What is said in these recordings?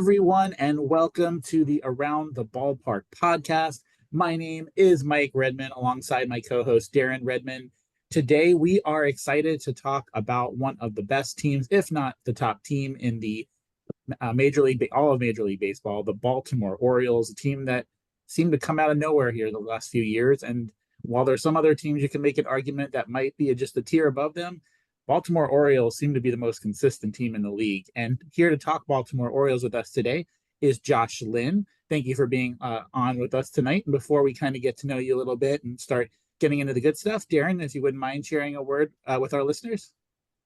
everyone, and welcome to the Around the Ballpark podcast. My name is Mike Redmond, alongside my co-host Darren Redmond. Today, we are excited to talk about one of the best teams, if not the top team in the all of Major League Baseball, the Baltimore Orioles, a team that seemed to come out of nowhere here the last few years. And while there's some other teams you can make an argument that might be just a tier above them, Baltimore Orioles seem to be the most consistent team in the league. And here to talk Baltimore Orioles with us today is Josh Lynn. Thank you for being on with us tonight. And before we kind of get to know you a little bit and start getting into the good stuff, Darren, if you wouldn't mind sharing a word with our listeners.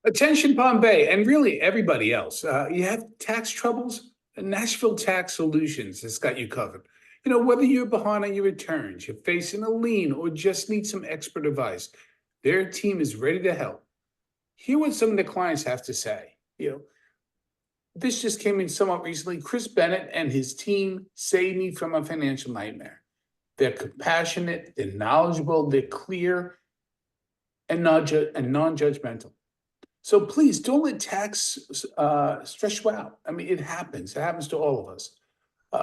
Attention, Palm Bay, and really everybody else. You have tax troubles? Nashville Tax Solutions has got you covered. Whether you're behind on your returns, you're facing a lien, or just need some expert advice, their team is ready to help. Hear what some of the clients have to say. This just came in somewhat recently. Chris Bennett and his team saved me from a financial nightmare. They're compassionate, they're knowledgeable, they're clear, and non-judgmental. So please don't let tax stress you out. I mean, it happens. It happens to all of us.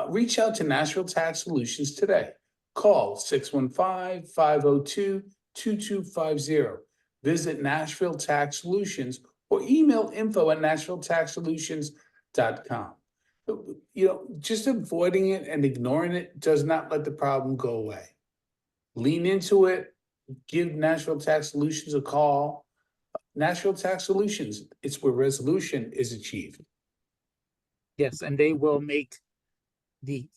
Reach out to Nashville Tax Solutions today. Call 615-502-2250. Visit Nashville Tax Solutions or email info@nashvilletaxsolutions.com. Just avoiding it and ignoring it does not let the problem go away. Lean into it. Give Nashville Tax Solutions a call. Nashville Tax Solutions, it's where resolution is achieved. Yes, and they will make it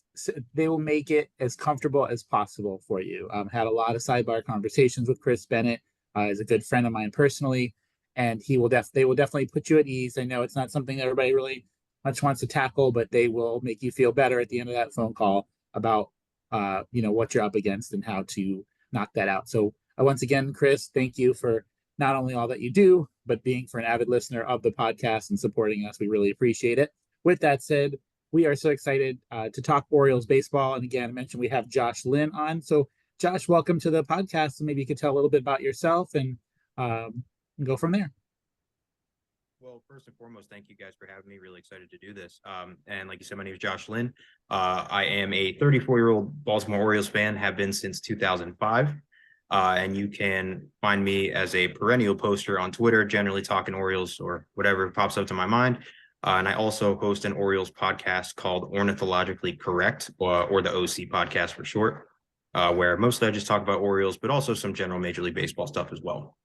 as comfortable as possible for you. Had a lot of sidebar conversations with Chris Bennett. Is a good friend of mine personally, and they will definitely put you at ease. I know it's not something that everybody really much wants to tackle, but they will make you feel better at the end of that phone call about what you're up against and how to knock that out. So once again, Chris, thank you for not only all that you do, but being for an avid listener of the podcast and supporting us. We really appreciate it. With that said, we are so excited to talk Orioles baseball. And again, I mentioned we have Josh Lynn on. So Josh, welcome to the podcast. And maybe you could tell a little bit about yourself and go from there. Well, first and foremost, thank you guys for having me. Really excited to do this. And like you said, my name is Josh Lynn. I am a 34-year-old Baltimore Orioles fan, have been since 2005. And you can find me as a perennial poster on Twitter, generally talking Orioles or whatever pops up to my mind. And I also host an Orioles podcast called Ornithologically Correct, or the OC podcast for short, where mostly I just talk about Orioles, but also some general Major League Baseball stuff as well.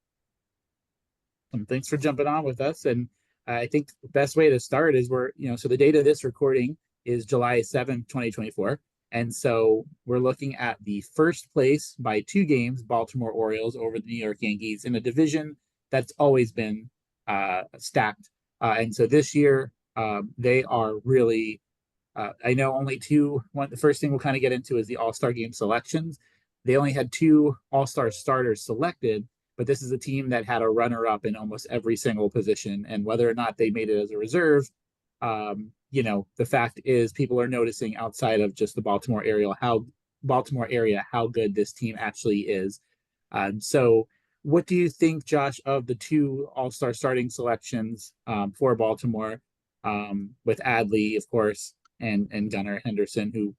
Thanks for jumping on with us. And I think the best way to start is so the date of this recording is July 7th, 2024. And so we're looking at the first place by 2 games, Baltimore Orioles over the New York Yankees in a division that's always been stacked. And so this year they are really, I know only the first thing we'll kind of get into is the All-Star game selections. They only had 2 All-Star starters selected, but this is a team that had a runner-up in almost every single position. And whether or not they made it as a reserve, the fact is people are noticing outside of just the Baltimore area how good this team actually is. So what do you think, Josh, of the 2 All-Star starting selections for Baltimore, with Adley, of course, and Gunnar Henderson, who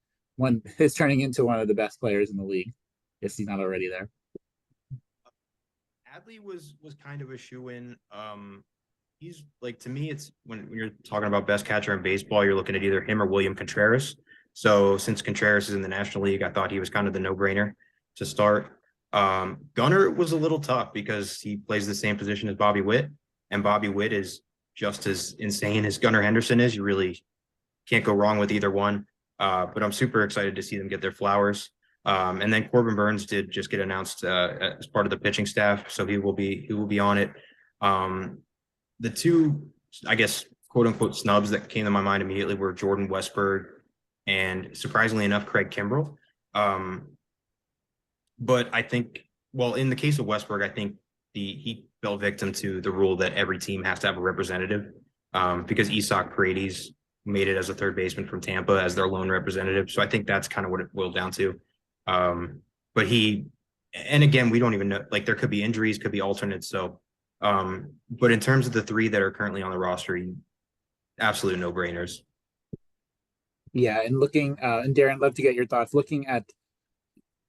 is turning into one of the best players in the league, if he's not already there? Adley was kind of a shoo-in. He's to me, it's when you're talking about best catcher in baseball, you're looking at either him or William Contreras. So since Contreras is in the National League, I thought he was kind of the no-brainer to start. Gunnar was a little tough because he plays the same position as Bobby Witt, and Bobby Witt is just as insane as Gunnar Henderson is. You really can't go wrong with either one. But I'm super excited to see them get their flowers. And then Corbin Burns did just get announced as part of the pitching staff, so he will be on it. The 2, I guess, quote unquote snubs that came to my mind immediately were Jordan Westburg and, surprisingly enough, Craig Kimbrell. But I think, in the case of Westburg, I think he fell victim to the rule that every team has to have a representative, because Isak Paredes made it as a third baseman from Tampa as their lone representative. So I think that's kind of what it boiled down to. But and again, we don't even know, there could be injuries, could be alternates. So, but in terms of the 3 that are currently on the roster, absolute no-brainers. Yeah, and looking and Darren, love to get your thoughts. Looking at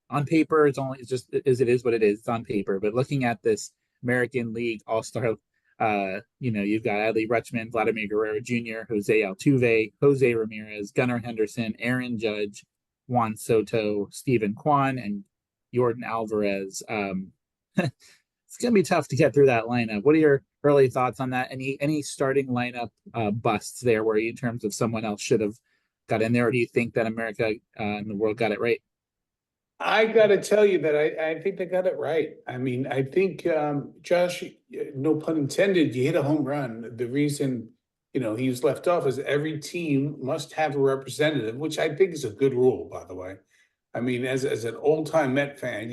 on paper, it's just as it is what it is. It's on paper, but looking at this American League All Star, you've got Adley Rutschman, Vladimir Guerrero Jr., Jose Altuve, Jose Ramirez, Gunnar Henderson, Aaron Judge, Juan Soto, Stephen Kwan, and Jordan Alvarez. It's gonna be tough to get through that lineup. What are your early thoughts on that? Any starting lineup busts there, where in terms of someone else should have got in there, or do you think that America and the world got it right? I got to tell you that I think they got it right. I mean, I think, Josh, no pun intended, you hit a home run. The reason, he was left off is every team must have a representative, which I think is a good rule, by the way. I mean, as an old time Met fan,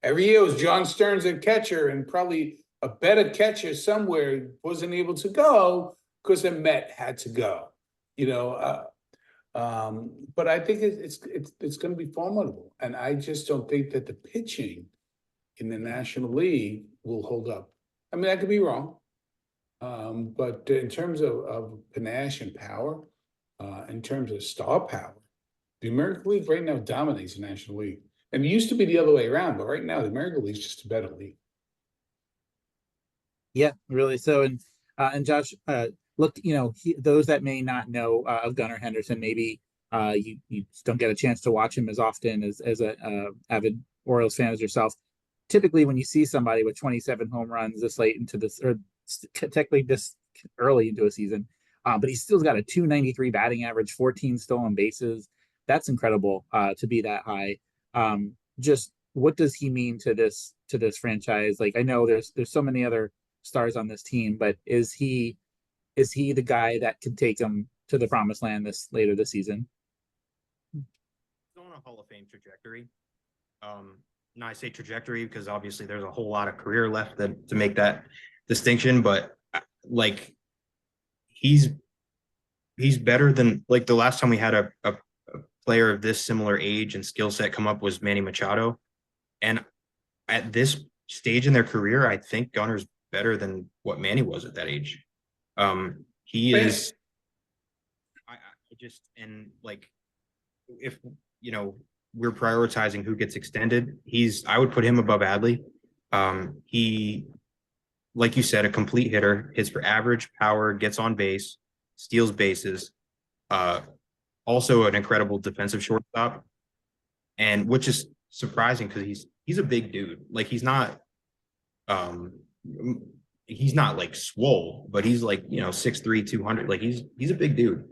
every year was John Stearns at catcher, and probably a better catcher somewhere wasn't able to go because a Met had to go. You know, but I think it's going to be formidable, and I just don't think that the pitching in the National League will hold up. I mean, I could be wrong, but in terms of panache and power, in terms of star power, the American League right now dominates the National League. And it used to be the other way around, but right now the American League is just a better league. Yeah, really. So, and Josh, look, those that may not know of Gunnar Henderson, maybe you just don't get a chance to watch him as often as a avid Orioles fan as yourself. Typically, when you see somebody with 27 home runs this late into this, or technically this early into a season, but he's still got a 293 batting average, 14 stolen bases. That's incredible to be that high. Just what does he mean to this franchise? Like, I know there's so many other stars on this team, but is he the guy that can take them to the promised land later this season? He's on a Hall of Fame trajectory. Now I say trajectory because obviously there's a whole lot of career left to make that distinction, but like he's better than, like, the last time we had a player of this similar age and skill set come up was Manny Machado. And at this stage in their career, I think Gunner's better than what Manny was at that age. He is. I just, and like, if we're prioritizing who gets extended, I would put him above Adley. He, like you said, a complete hitter, hits for average, power, gets on base, steals bases. Also an incredible defensive shortstop, and which is surprising because he's a big dude. Like, he's not like swole, but he's like 6'3", 200. Like, he's a big dude.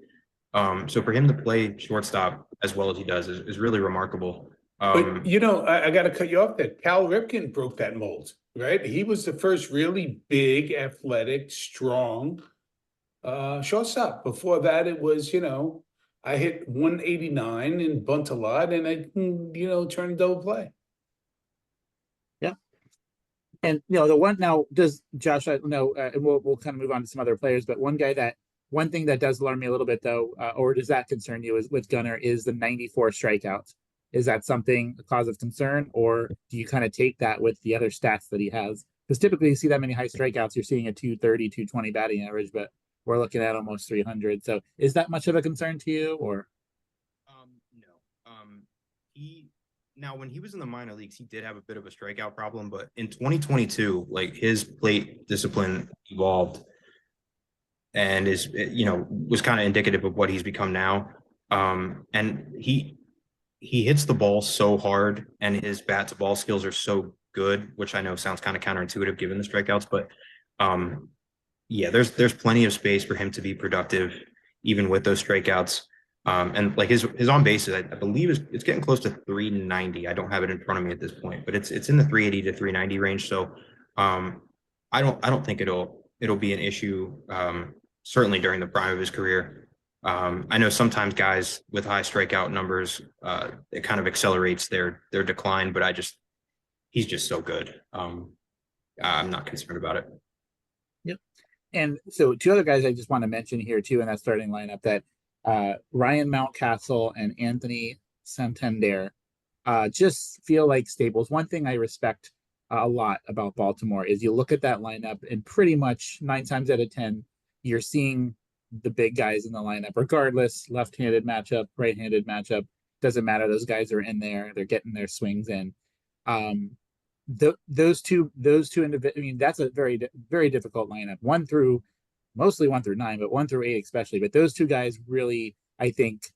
So for him to play shortstop as well as he does is really remarkable. But I got to cut you off there. Cal Ripken broke that mold, right? He was the first really big, athletic, strong shortstop. Before that, it was I hit 189 and bunt a lot, and I turn double play. Yeah. And the one now does Josh, I know, and we'll kind of move on to some other players, but one thing that does alarm me a little bit though, or does that concern you, is with Gunnar, is the 94 strikeouts. Is that something a cause of concern, or do you kind of take that with the other stats that he has? Because typically you see that many high strikeouts, you're seeing a 230, 220 batting average, but we're looking at almost 300. So is that much of a concern to you, or? No. Now, when he was in the minor leagues, he did have a bit of a strikeout problem, but in 2022, like, his plate discipline evolved and was kind of indicative of what he's become now. And he hits the ball so hard, and his bat to ball skills are so good, which I know sounds kind of counterintuitive given the strikeouts, but yeah, there's plenty of space for him to be productive, even with those strikeouts. And like his on base, I believe it's getting close to 390. I don't have it in front of me at this point, but it's in the 380 to 390 range. So I don't think it'll be an issue. Certainly during the prime of his career. I know sometimes guys with high strikeout numbers, it kind of accelerates their decline, but he's just so good. I'm not concerned about it. Yep. And so two other guys I just want to mention here too in that starting lineup, that Ryan Mountcastle and Anthony Santander just feel like staples. One thing I respect a lot about Baltimore is you look at that lineup, and pretty much 9 times out of 10, you're seeing the big guys in the lineup, regardless, left-handed matchup, right-handed matchup, doesn't matter. Those guys are in there. They're getting their swings in. Those two individuals. I mean, that's a very difficult lineup. Mostly 1 through 9, but 1 through 8 especially. But those two guys really, I think,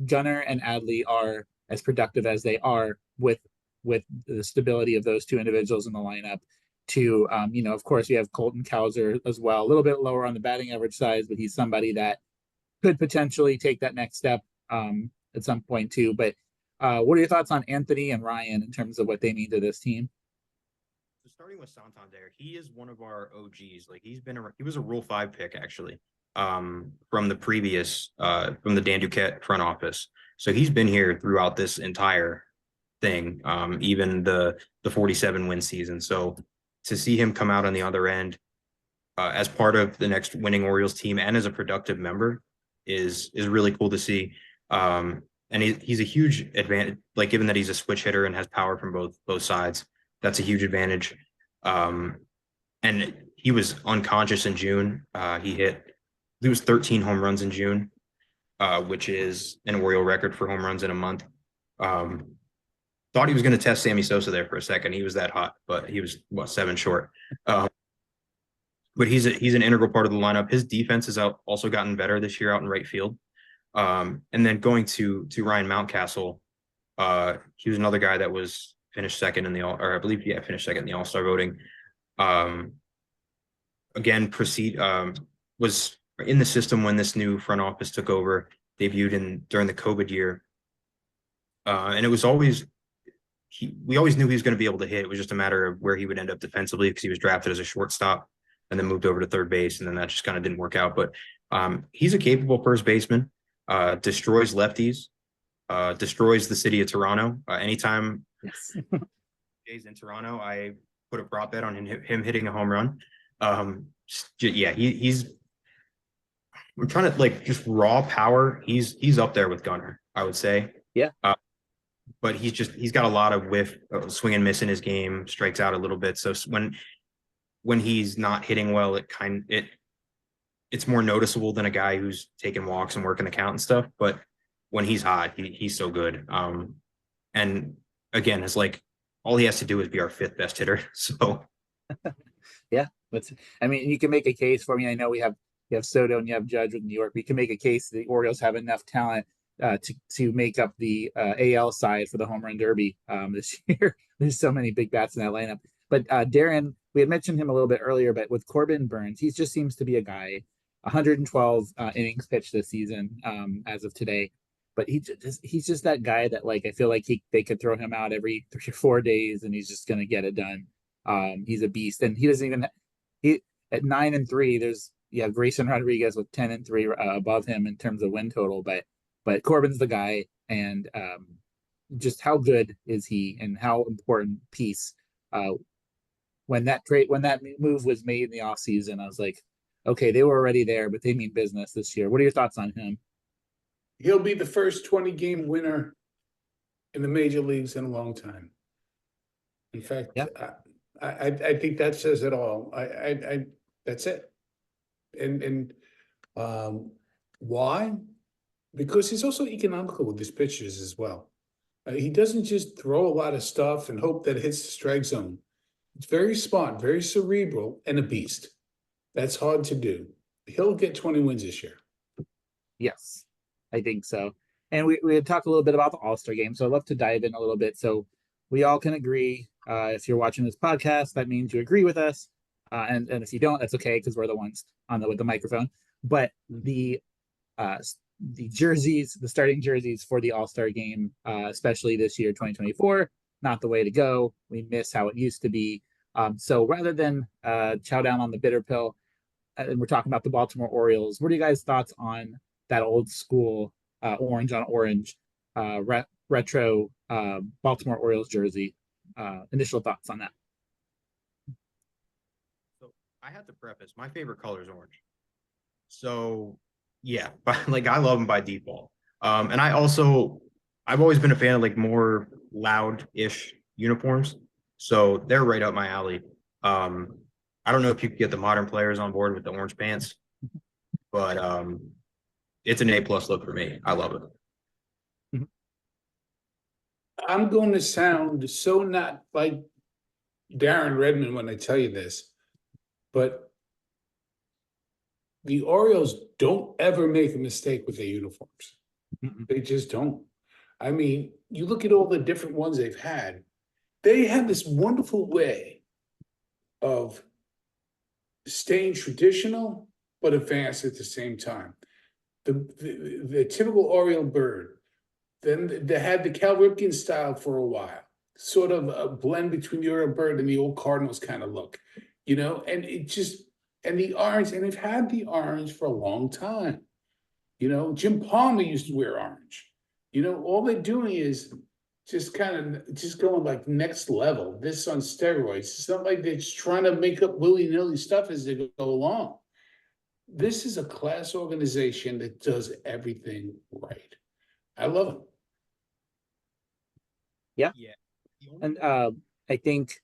Gunnar and Adley are as productive as they are with the stability of those two individuals in the lineup. Of course, we have Colton Cowser as well, a little bit lower on the batting average side, but he's somebody that could potentially take that next step at some point too. But what are your thoughts on Anthony and Ryan in terms of what they mean to this team? So starting with Santander, he is one of our OGs. Like he was a Rule 5 pick actually from the previous from the Dan Duquette front office. So he's been here throughout this entire thing, even the 47 win season. So to see him come out on the other end as part of the next winning Orioles team and as a productive member is really cool to see. And he's a huge advantage, like given that he's a switch hitter and has power from both sides. That's a huge advantage. And he was unconscious in June. He was 13 home runs in June, which is an Oriole record for home runs in a month. Thought he was going to test Sammy Sosa there for a second. He was that hot, but he was 7 short. But he's an integral part of the lineup. His defense has also gotten better this year out in right field. And then going to Ryan Mountcastle, he was another guy that was finished second in the finished second in the All-Star voting. Again, was in the system when this new front office took over, debuted during the COVID year. And it was always we always knew he was going to be able to hit. It was just a matter of where he would end up defensively because he was drafted as a shortstop and then moved over to third base, and then that just kind of didn't work out. But he's a capable first baseman, destroys lefties, destroys the city of Toronto. Anytime Jay's in Toronto, I put a prop bet on him hitting a home run. He's I'm trying to just raw power. He's up there with Gunnar, I would say. Yeah. But he's got a lot of whiff, swing and miss in his game, strikes out a little bit. So when he's not hitting well, it's more noticeable than a guy who's taking walks and working the count and stuff. But when he's hot, he's so good. And again, it's like all he has to do is be our 5th best hitter. So yeah, you can make a case for me. I know we have Soto and you have Judge with New York. We can make a case that the Orioles have enough talent to make up the AL side for the home run derby this year. There's so many big bats in that lineup. But Darren, we had mentioned him a little bit earlier, but with Corbin Burns, he just seems to be a guy. 112 innings pitched this season as of today. But he's just that guy that I feel like they could throw him out every 3 or 4 days and he's just going to get it done. He's a beast, and he doesn't even at 9-3. There's Grayson Rodriguez with 10-3 above him in terms of win total, but Corbin's the guy, and just how good is he, and how important piece. When that move was made in the offseason, I was like, okay, they were already there, but they mean business this year. What are your thoughts on him? He'll be the first 20-game winner in the major leagues in a long time. In fact, yeah. I think that says it all. I that's it. And why? Because he's also economical with his pitches as well. He doesn't just throw a lot of stuff and hope that it hits the strike zone. It's very smart, very cerebral, and a beast. That's hard to do. He'll get 20 wins this year. Yes, I think so. And we had talked a little bit about the All-Star game, so I'd love to dive in a little bit. So we all can agree. If you're watching this podcast, that means you agree with us. And if you don't, that's okay, because we're the ones with the microphone. But the jerseys, the starting jerseys for the All-Star game, especially this year, 2024, not the way to go. We miss how it used to be. So rather than chow down on the bitter pill, and we're talking about the Baltimore Orioles, what are you guys' thoughts on that old school orange on orange retro Baltimore Orioles jersey? Initial thoughts on that? So I have to preface, my favorite color is orange. So yeah, I love them by default. And I've always been a fan of more loud-ish uniforms. So they're right up my alley. I don't know if you could get the modern players on board with the orange pants, but it's an A+ look for me. I love it. I'm going to sound so not like Darren Redmond when I tell you this, but the Orioles don't ever make a mistake with their uniforms. They just don't. I mean, you look at all the different ones they've had, they have this wonderful way of staying traditional but advanced at the same time. The typical Oriole bird, then they had the Cal Ripken style for a while, sort of a blend between the Oriole bird and the old Cardinals kind of look, and it just, and the orange, and they've had the orange for a long time. Jim Palmer used to wear orange. All they're doing is just going like next level, this on steroids. It's not like they're just trying to make up willy-nilly stuff as they go along. This is a class organization that does everything right. I love it. Yeah. And I think,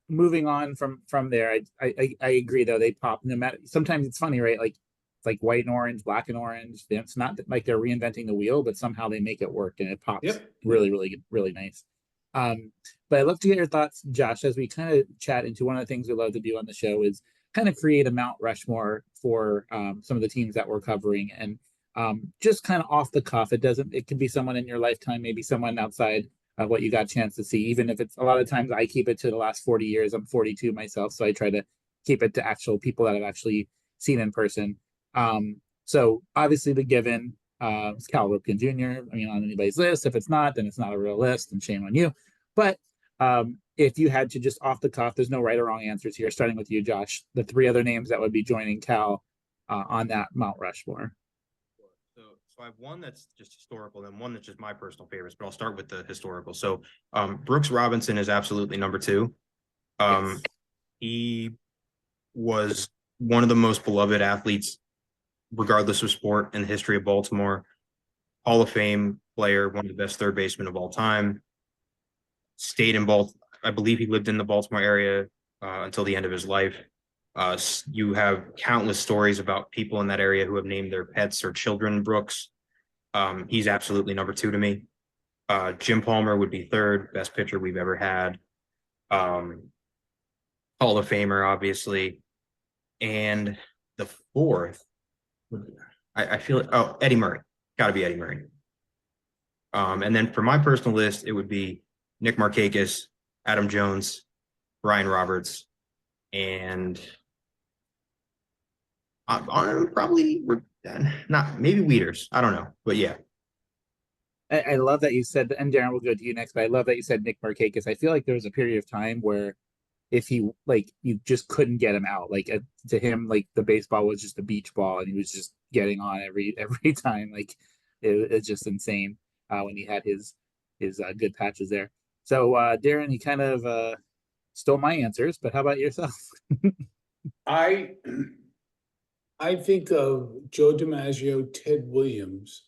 moving on from there, I agree though, they pop no matter. Sometimes it's funny, right? Like it's like white and orange, black and orange. It's not like they're reinventing the wheel, but somehow they make it work and it pops really, really, really nice. But I'd love to get your thoughts, Josh, as we kind of chat into one of the things we love to do on the show is kind of create a Mount Rushmore for some of the teams that we're covering. And just kind of off the cuff, it could be someone in your lifetime, maybe someone outside of what you got a chance to see, even if it's a lot of times I keep it to the last 40 years. I'm 42 myself, so I try to keep it to actual people that I've actually seen in person. So obviously the given is Cal Ripken Jr. I mean, on anybody's list. If it's not, then it's not a real list, and shame on you. But if you had to just off the cuff, there's no right or wrong answers here. Starting with you, Josh, the three other names that would be joining Cal on that Mount Rushmore. So I have one that's just historical and one that's just my personal favorites, but I'll start with the historical. So Brooks Robinson is absolutely number 2. Yes. He was one of the most beloved athletes, regardless of sport, in the history of Baltimore. Hall of Fame player, one of the best third basemen of all time. Stayed in Baltimore. I believe he lived in the Baltimore area until the end of his life. You have countless stories about people in that area who have named their pets or children Brooks. He's absolutely number 2 to me. Jim Palmer would be 3rd, best pitcher we've ever had. Hall of Famer, obviously. And the 4th, I feel it. Oh, Eddie Murray. Got to be Eddie Murray. And then for my personal list, it would be Nick Markakis, Adam Jones, Brian Roberts, and probably not, maybe Wieters. I don't know, but yeah. I love that you said, and Darren, we'll go to you next, but I love that you said Nick Markakis. I feel like there was a period of time where if he, like, you just couldn't get him out. Like, to him, like, the baseball was just a beach ball, and he was just getting on every time. Like, it's just insane when he had his good patches there. So, Darren, you kind of stole my answers, but how about yourself? I think of Joe DiMaggio, Ted Williams,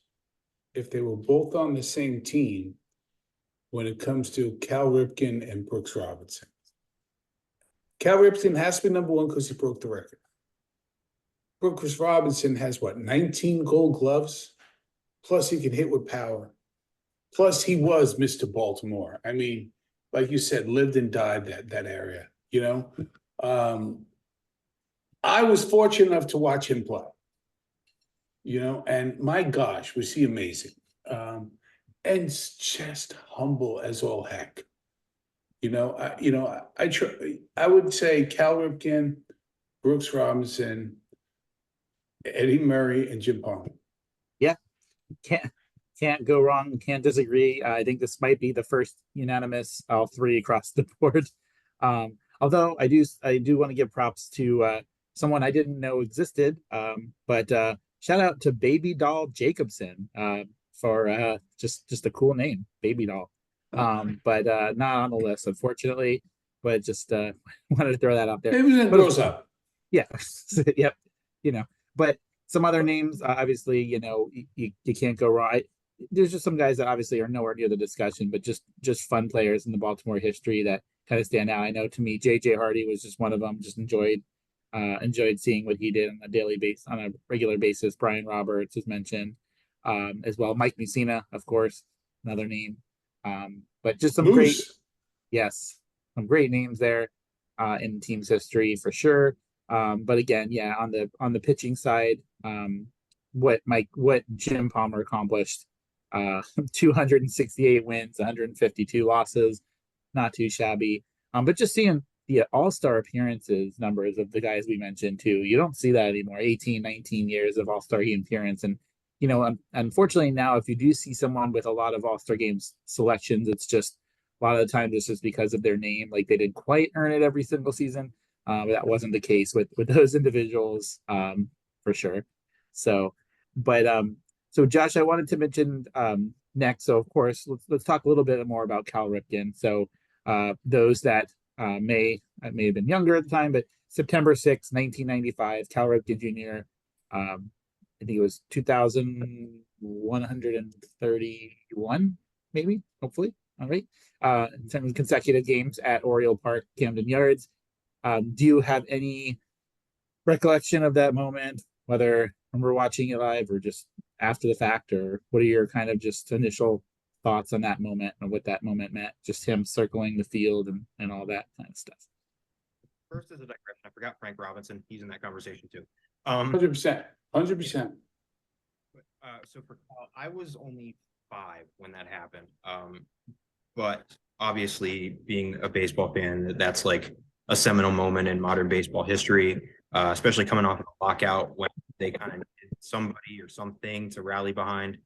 if they were both on the same team when it comes to Cal Ripken and Brooks Robinson. Cal Ripken has to be number 1 because he broke the record. Brooks Robinson has 19 Gold Gloves, plus he can hit with power. Plus he was Mr. Baltimore. I mean, like you said, lived and died that area, I was fortunate enough to watch him play, and my gosh, was he amazing. And just humble as all heck. I would say Cal Ripken, Brooks Robinson, Eddie Murray, and Jim Palmer. Yeah, can't go wrong. Can't disagree. I think this might be the first unanimous all 3 across the board. Although I do want to give props to someone I didn't know existed. But shout out to Baby Doll Jacobson for just a cool name, Baby Doll. But not on the list, unfortunately. But just wanted to throw that out there. Maybe it grows up. Yeah. Yep. But some other names, obviously, you can't go wrong. There's just some guys that obviously are nowhere near the discussion, but just fun players in the Baltimore history that kind of stand out. I know to me, JJ Hardy was just one of them. Just enjoyed Enjoyed seeing what he did on a regular basis. Brian Roberts is mentioned, as well. Mike Mussina, of course, another name. But just some great, Moose. yes, some great names there in team's history for sure. But again, yeah, on the pitching side, what Jim Palmer accomplished, 268 wins, 152 losses, not too shabby. But just seeing the all-star appearances numbers of the guys we mentioned too, you don't see that anymore. 18, 19 years of all-star game appearance. And unfortunately now, if you do see someone with a lot of all-star games selections, it's just a lot of the times it's just because of their name, like they didn't quite earn it every single season. But that wasn't the case with those individuals, for sure. So, but so Josh, I wanted to mention next. So of course, let's talk a little bit more about Cal Ripken. So those that may have been younger at the time, but September 6th, 1995, Cal Ripken Jr. I think it was 2,131, maybe, hopefully. All right. In terms of consecutive games at Oriole Park, Camden Yards. Do you have any recollection of that moment, whether when we're watching it live or just after the fact, or what are your kind of just initial thoughts on that moment and what that moment meant? Just him circling the field and all that kind of stuff. First is a digression. I forgot Frank Robinson. He's in that conversation too. 100%. 100%. So for I was only 5 when that happened. But obviously, being a baseball fan, that's like a seminal moment in modern baseball history, especially coming off of the lockout when they kind of needed somebody or something to rally behind.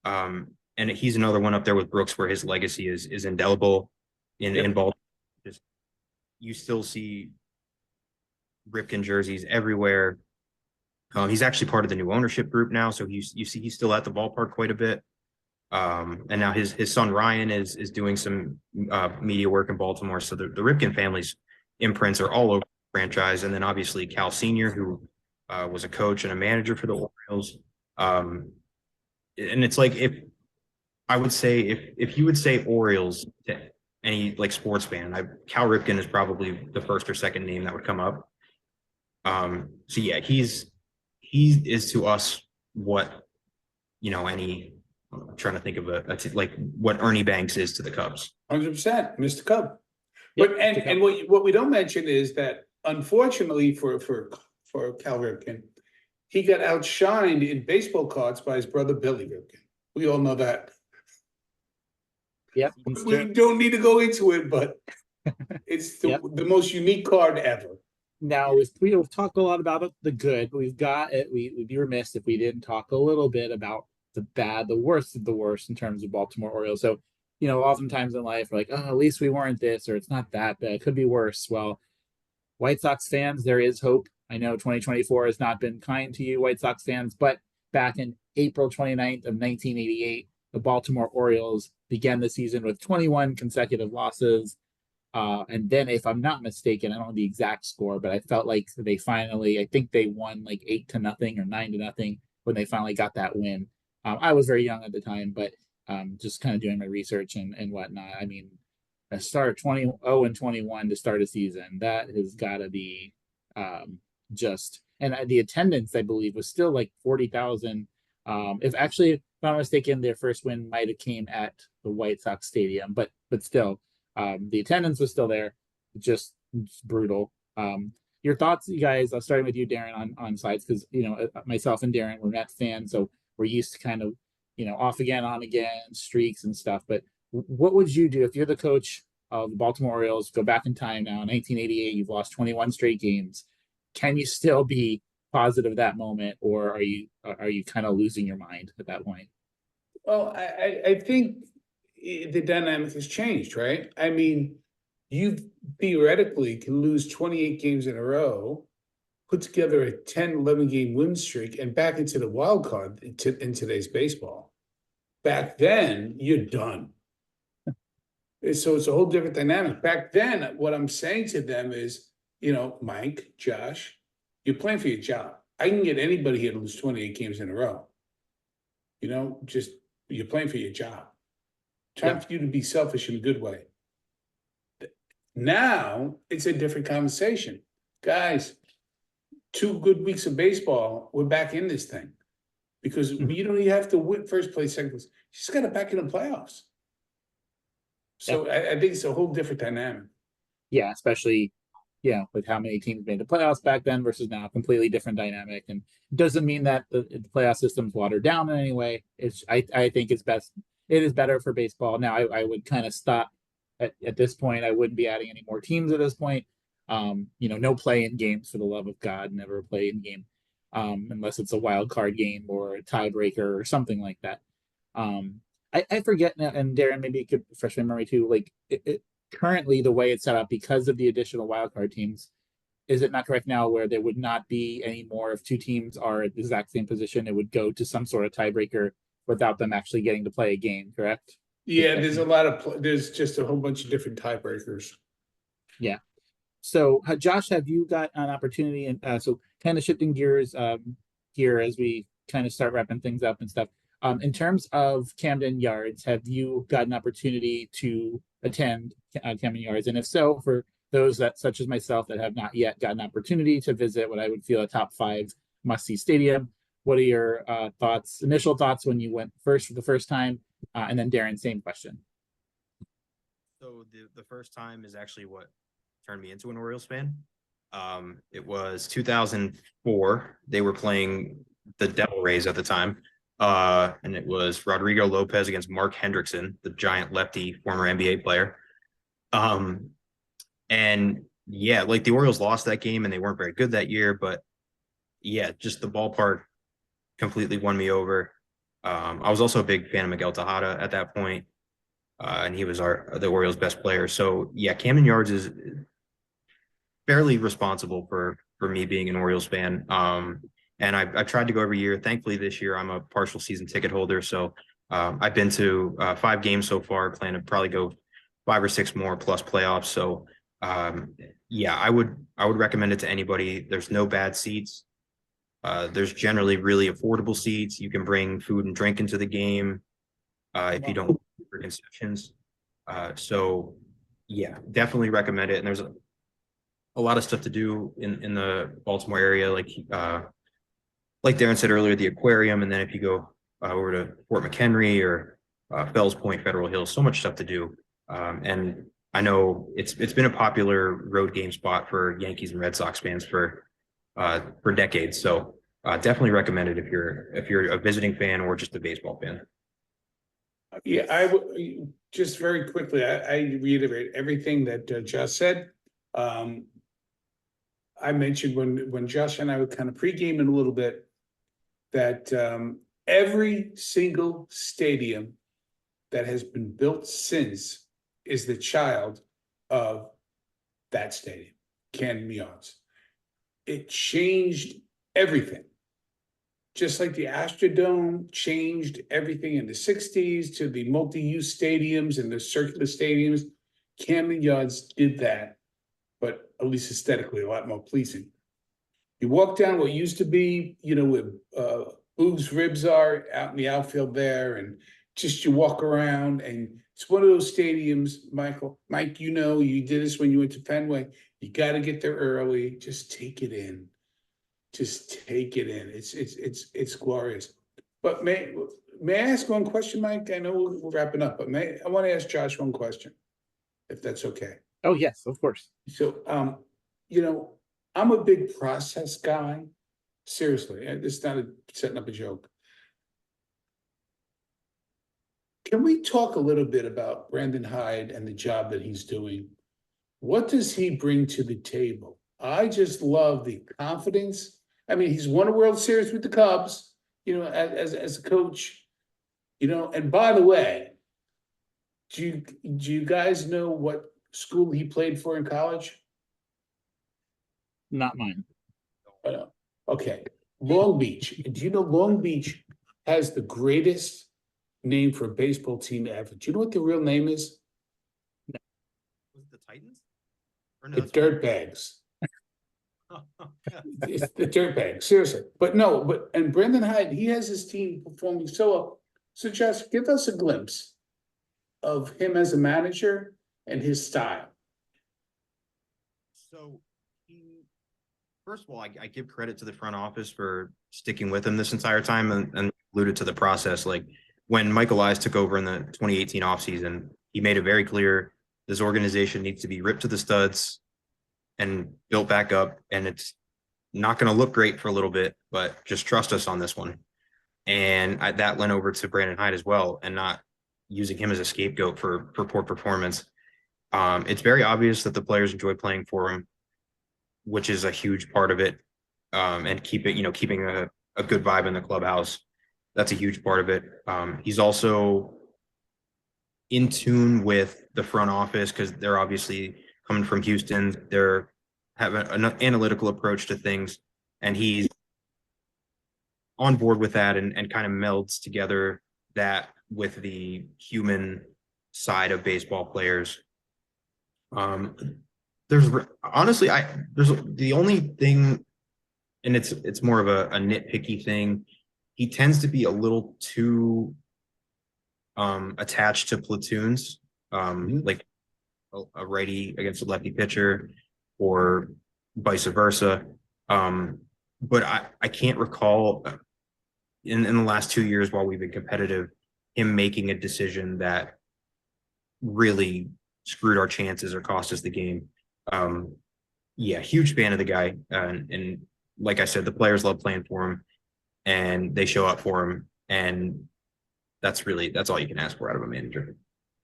And he's another one up there with Brooks, where his legacy is indelible in Baltimore. Just, you still see Ripken jerseys everywhere. He's actually part of the new ownership group now, so you see he's still at the ballpark quite a bit. And now his son Ryan is doing some media work in Baltimore. So the Ripken family's imprints are all over the franchise. And then obviously Cal Sr., who was a coach and a manager for the Orioles. And it's like, if you would say Orioles to any like sports fan, Cal Ripken is probably the first or second name that would come up. So yeah, he is to us what, I'm trying to think of like what Ernie Banks is to the Cubs. 100%, Mr. Cub. Yep, But and what we don't mention is that unfortunately for Cal Ripken, he got outshined in baseball cards by his brother Billy Ripken. We all know that. Yep. We don't need to go into it, but it's the most unique card ever. Now, we've talked a lot about the good, but we've got it. We'd be remiss if we didn't talk a little bit about the bad, the worst of the worst in terms of Baltimore Orioles. So, oftentimes in life, we're like, oh, at least we weren't this, or it's not that bad. It could be worse. Well, White Sox fans, there is hope. I know 2024 has not been kind to you, White Sox fans, but back in April 29th of 1988, the Baltimore Orioles began the season with 21 consecutive losses. And then, if I'm not mistaken, I don't know the exact score, but I felt like I think they won like 8-0 or 9-0 when they finally got that win. I was very young at the time, but just kind of doing my research and whatnot. I mean, a start 0-21 to start a season, that has got to be just, and the attendance, I believe, was still like 40,000. If I'm not mistaken, their first win might have came at the White Sox Stadium, but still. The attendance was still there, just brutal. Your thoughts, you guys, starting with you, Darren, on sides, because myself and Darren were Mets fans, so we're used to kind of off again, on again streaks and stuff. But what would you do if you're the coach of the Baltimore Orioles? Go back in time now, 1988, you've lost 21 straight games. Can you still be positive of that moment, or are you kind of losing your mind at that point? Well, I think the dynamic has changed, right? I mean, you theoretically can lose 28 games in a row, put together a 10, 11 game win streak, and back into the wild card in today's baseball. Back then, you're done. So it's a whole different dynamic. Back then, what I'm saying to them is, Mike, Josh, you're playing for your job. I can get anybody here to lose 28 games in a row. Just you're playing for your job. Time for you to be selfish in a good way. Now it's a different conversation. Guys, 2 good weeks of baseball, we're back in this thing. Because you don't even have to win first place, second place. You just got to back in the playoffs. So I think it's a whole different dynamic. Yeah, especially with how many teams made the playoffs back then versus now, completely different dynamic. And it doesn't mean that the playoff system's watered down in any way. I think it's best. It is better for baseball. Now I would kind of stop at this point. I wouldn't be adding any more teams at this point. No play in games, for the love of God, never play in game. Unless it's a wild card game or a tiebreaker or something like that. I forget now, and Darren, maybe you could refresh my memory too. Like currently, the way it's set up because of the additional wild card teams, is it not correct now where there would not be any more if 2 teams are at the exact same position? It would go to some sort of tiebreaker without them actually getting to play a game. Correct? Yeah, there's there's just a whole bunch of different tiebreakers. Yeah. So, Josh, have you got an opportunity? And so, kind of shifting gears here as we kind of start wrapping things up and stuff. In terms of Camden Yards, have you got an opportunity to attend Camden Yards? And if so, for those that, such as myself, that have not yet got an opportunity to visit what I would feel a top 5 must-see stadium, what are your initial thoughts when you went for the first time? And then Darren, same question. So the first time is actually what turned me into an Orioles fan. It was 2004. They were playing the Devil Rays at the time. And it was Rodrigo Lopez against Mark Hendrickson, the giant lefty, former NBA player. And yeah, like the Orioles lost that game and they weren't very good that year, but yeah, just the ballpark completely won me over. I was also a big fan of Miguel Tejada at that point, and he was the Orioles' best player. So yeah, Camden Yards is fairly responsible for me being an Orioles fan. And I've tried to go every year. Thankfully, this year I'm a partial season ticket holder, so I've been to 5 games so far. Plan to probably go 5 or 6 more plus playoffs. So yeah, I would recommend it to anybody. There's no bad seats. There's generally really affordable seats. You can bring food and drink into the game if you don't for concessions. So yeah, definitely recommend it. And there's a lot of stuff to do in the Baltimore area, like Darren said earlier, the aquarium, and then if you go over to Fort McHenry or Fells Point, Federal Hills, so much stuff to do. And I know it's been a popular road game spot for Yankees and Red Sox fans for decades. So definitely recommend it if you're a visiting fan or just a baseball fan. Yeah, I would just very quickly. I reiterate everything that Josh said. I mentioned when Josh and I were kind of pre-gaming a little bit that every single stadium that has been built since is the child of that stadium, Camden Yards. It changed everything. Just like the Astrodome changed everything in the 60s to the multi-use stadiums and the circular stadiums, Camden Yards did that, but at least aesthetically a lot more pleasing. You walk down what used to be, where Boog's Ribs are out in the outfield there, and just you walk around, and it's one of those stadiums, Mike, you did this when you went to Fenway. You got to get there early. Just take it in. Just take it in. It's glorious. But may I ask one question, Mike? I know we're wrapping up, but I want to ask Josh one question, if that's okay. Oh yes, of course. So, I'm a big process guy. Seriously, it's not setting up a joke. Can we talk a little bit about Brandon Hyde and the job that he's doing? What does he bring to the table? I just love the confidence. I mean, he's won a World Series with the Cubs, as a coach, and by the way, do you guys know what school he played for in college? Not mine. Okay. Long Beach. Do you know Long Beach has the greatest name for a baseball team ever? Do you know what the real name is? Was it the Titans? Or no, The Dirtbags. It's the Dirtbags, seriously. And Brandon Hyde, he has his team performing so well. So Josh, give us a glimpse of him as a manager and his style. So First of all, I give credit to the front office for sticking with him this entire time and alluded to the process. Like when Michael Elias took over in the 2018 offseason, he made it very clear this organization needs to be ripped to the studs and built back up. And it's not going to look great for a little bit, but just trust us on this one. And that went over to Brandon Hyde as well, and not using him as a scapegoat for poor performance. It's very obvious that the players enjoy playing for him, which is a huge part of it. And keeping a good vibe in the clubhouse. That's a huge part of it. He's also in tune with the front office because they're obviously coming from Houston. They're having an analytical approach to things, and he's on board with that and kind of melds together that with the human side of baseball players. There's honestly, there's the only thing, and it's more of a nitpicky thing. He tends to be a little too attached to platoons, like a righty against a lefty pitcher or vice versa. But I can't recall in the last 2 years while we've been competitive, him making a decision that really screwed our chances or cost us the game. Yeah, huge fan of the guy. And like I said, the players love playing for him and they show up for him. And that's all you can ask for out of a manager.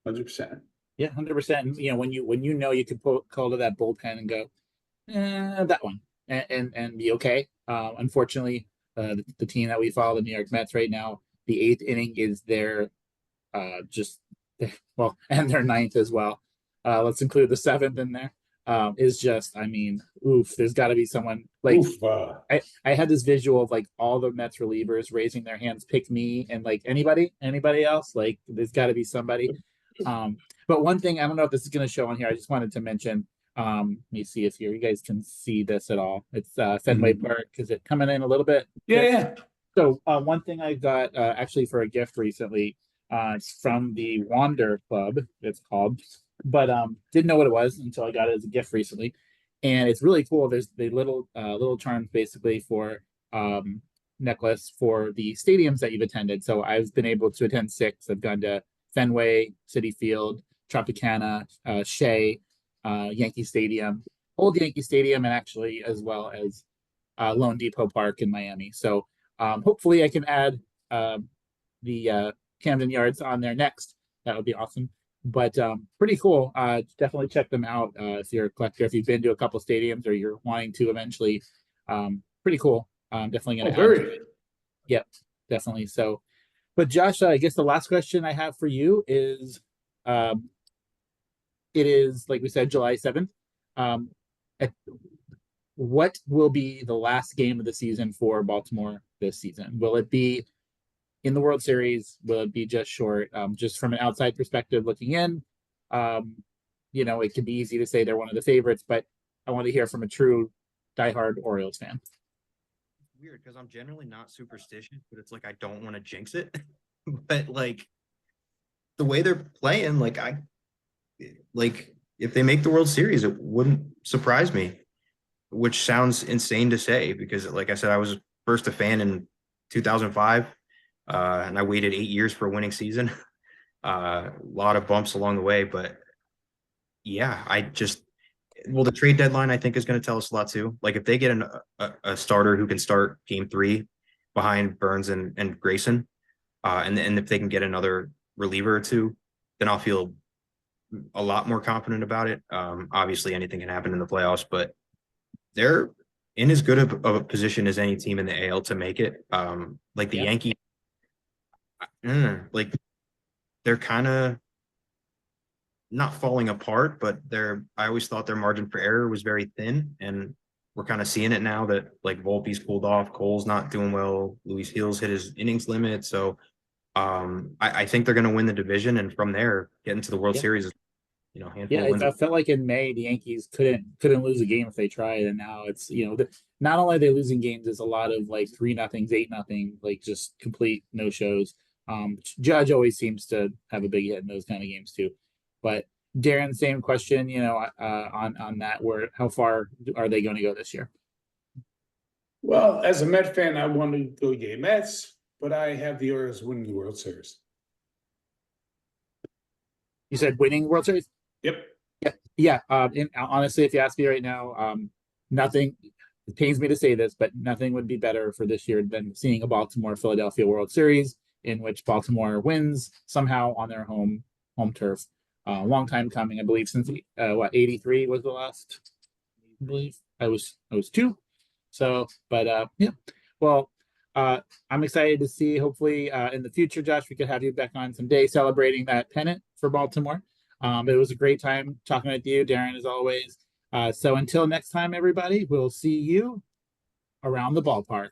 100%. Yeah, 100%. And, when you know you can call to that bullpen and go, that one, and be okay. Unfortunately, the team that we follow, the New York Mets right now, the 8th inning is their and their 9th as well. Let's include the 7th in there. Is just, oof, there's got to be someone like I had this visual of like all the Mets relievers raising their hands, pick me, and like anybody else, like there's got to be somebody. But one thing, I don't know if this is going to show on here, I just wanted to mention, let me see if you guys can see this at all. It's Fenway Park. Is it coming in a little bit? Yeah. So one thing I got actually for a gift recently, it's from the Wander Club, it's called, but didn't know what it was until I got it as a gift recently, and it's really cool. There's the little charms basically for necklace for the stadiums that you've attended. So I've been able to attend 6. I've gone to Fenway, Citi Field, Tropicana, Shea, Yankee Stadium, Old Yankee Stadium, and actually as well as Lone Depot Park in Miami. So hopefully I can add the Camden Yards on there next. That would be awesome. But pretty cool. Definitely check them out if you're a collector. If you've been to a couple stadiums or you're wanting to eventually, pretty cool. Definitely going to. Yep, definitely. So, but Josh, I guess the last question I have for you is, it is, like we said, July 7th. What will be the last game of the season for Baltimore this season? Will it be in the World Series? Will it be just short? Just from an outside perspective looking in, it can be easy to say they're one of the favorites, but I want to hear from a true diehard Orioles fan. Weird, because I'm generally not superstitious, but it's like I don't want to jinx it. But like the way they're playing, if they make the World Series, it wouldn't surprise me, which sounds insane to say because, like I said, I was first a fan in 2005. And I waited 8 years for a winning season. A lot of bumps along the way, but yeah, the trade deadline I think is going to tell us a lot too. Like if they get a starter who can start game 3 behind Burns and Grayson, and if they can get another reliever or two, then I'll feel a lot more confident about it. Obviously anything can happen in the playoffs, but they're in as good of a position as any team in the AL to make it. Like the Yankees, they're kind of not falling apart, but I always thought their margin for error was very thin, and we're kind of seeing it now that like Volpe's cooled off, Cole's not doing well, Luis Gil's hit his innings limit, so I think they're going to win the division, and from there get into the World Series. I felt like in May the Yankees couldn't lose a game if they tried, and now it's not only are they losing games, there's a lot of like 3-0, 8-0, like just complete no shows. Judge always seems to have a big hit in those kind of games too. But Darren, same question, on that. How far are they going to go this year? Well, as a Met fan, I want to go Yay Mets, but I have the Orioles winning the World Series. You said winning World Series? Yep. Yeah. And honestly, if you ask me right now, nothing. It pains me to say this, but nothing would be better for this year than seeing a Baltimore Philadelphia World Series in which Baltimore wins somehow on their home turf. Long time coming, I believe, since what 83 was the last. I believe I was two. So, but yeah. Well, I'm excited to see. Hopefully, in the future, Josh, we could have you back on someday celebrating that pennant for Baltimore. It was a great time talking with you, Darren, as always. So until next time, everybody, we'll see you around the ballpark.